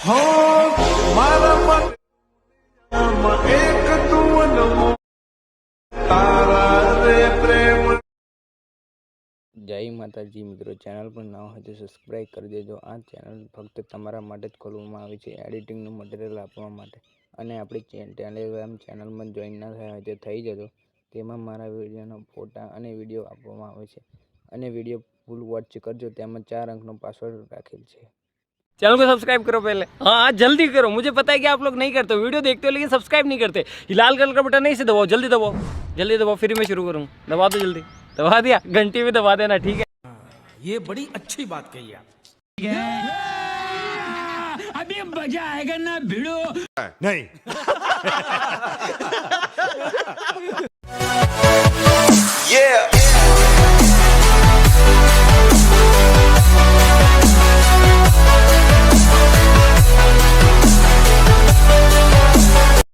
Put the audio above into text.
જય માતાજી મિત્રો, ચેનલ પર નવા હોય તો સબસ્ક્રાઈબ કરી દેજો। આ ચેનલ ફક્ત તમારા માટે જ ખોલવામાં આવી છે, એડિટિંગનું મટીરિયલ આપવા માટે। અને આપણી ટેલિગ્રામ ચેનલમાં જોઈન ના થયા હોય તો થઈ જજો। તેમાં મારા વિડીયોના ફોટા અને વિડીયો આપવામાં આવે છે અને વિડીયો ફૂલ વોચ કરજો। તેમાં 4 અંકનો પાસવર્ડ રાખેલ છે। चैनल को सब्सक्राइब करो पहले, हाँ जल्दी करो। मुझे पता है कि आप लोग नहीं करते, वीडियो देखते हो लेकिन सब्सक्राइब नहीं करते। ये लाल कलर का बटन नहीं से दबाओ, जल्दी दबाओ, जल्दी दबाओ, फिर मैं शुरू करूँ। दबा दो जल्दी, दबा दिया, घंटी में दबा देना, ठीक है। ये बड़ी अच्छी बात कही आप। अभी मजा आएगा ना भिड़ो नहीं Yeah.